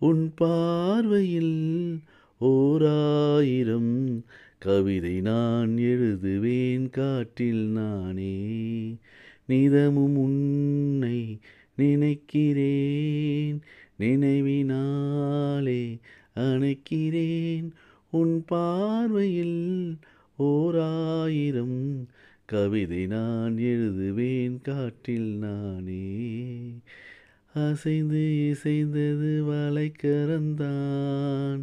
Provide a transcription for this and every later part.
உன் பார்வையில் ஓராயிரம் கவிதை நான் எழுதுவேன் காற்றில் நானே. நிதமும் உன்னை நினைக்கிறேன், நினைவினாலே அணைக்கிறேன். உன் பார்வையில் ஓராயிரம் கவிதை நான் எழுதுவேன் காற்றில் நானே. அசைந்து இசைந்தது வளைக்கரந்தான்,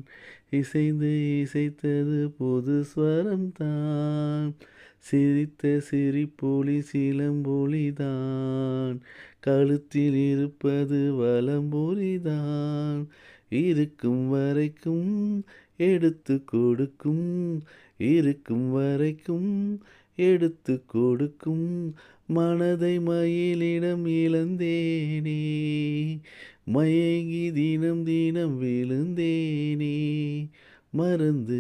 இசைந்து இசைத்தது புது ஸ்வரம்தான். சிரித்த சிரிப்பொலி சிலம்பொலிதான், கழுத்தில் இருப்பது வலம்பொலிதான். இருக்கும் வரைக்கும் எடுத்து கொடுக்கும், இருக்கும் வரைக்கும் எடுத்து கொடுக்கும். மனதை மயிலிடம் இழந்தேனே, மயங்கி தினம் தினம் விழுந்தேனே. மறந்து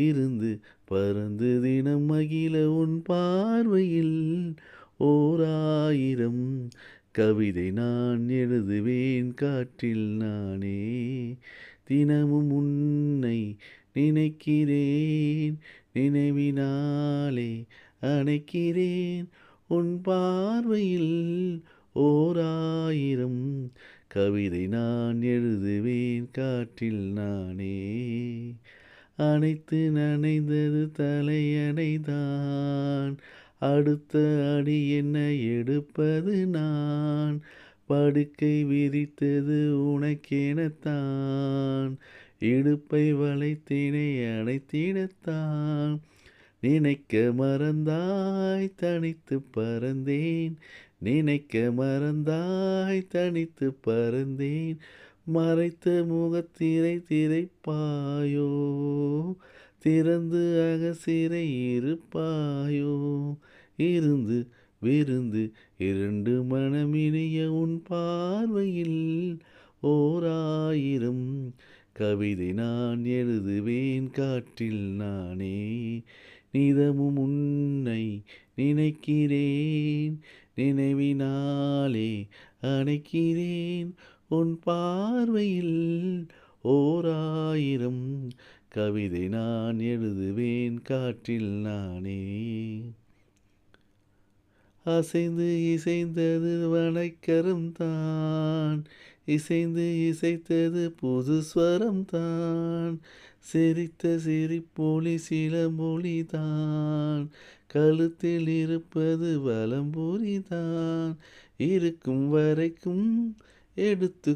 இருந்து பறந்து தினம் மகிழ உன் பார்வையில் ஓராயிரம் கவிதை நான் எழுதுவேன் காற்றில் நானே. தினமும் உன்னை நினைக்கிறேன், நினைவினாலே அணைக்கிறேன். உன் பார்வையில் ஓராயிரம் கவிதை நான் எழுதுவேன் காற்றில் நானே. அனைத்து நனைந்தது தலையணைதான், அடுத்த அடி என்ன எடுப்பது நான். படுக்கை விரித்தது உனக்கெனத்தான், இடுப்பை வளைத்தினை அணைத்திடத்தான். நினைக்க மறந்தாய் தனித்து பறந்தேன், நினைக்க மறந்தாய் தனித்து பறந்தேன். மறைத்த முகத்திரை திரைப்பாயோ, திறந்து அகசிறை இருப்பாயோ. இருந்து விருந்து இரண்டு மனமினிய உன் பார்வையில் ஓராயிரம் கவிதை நான் எழுதுவேன் காற்றில் நானே. நிதமும் உன்னை நினைக்கிறேன், நினைவினாலே அணைக்கிறேன். உன் பார்வையில் ஓராயிரம் கவிதை நான் எழுதுவேன் காற்றில் நானே. அசைந்து இசைந்தது வளைக்கரம்தான், இசைந்து இசைத்தது புது ஸ்வரம்தான். சிரித்த சிரிப்பொலி சிலம்பொலிதான், கழுத்தில் இருப்பது வலம்புரிதான். இருக்கும் வரைக்கும் எடுத்து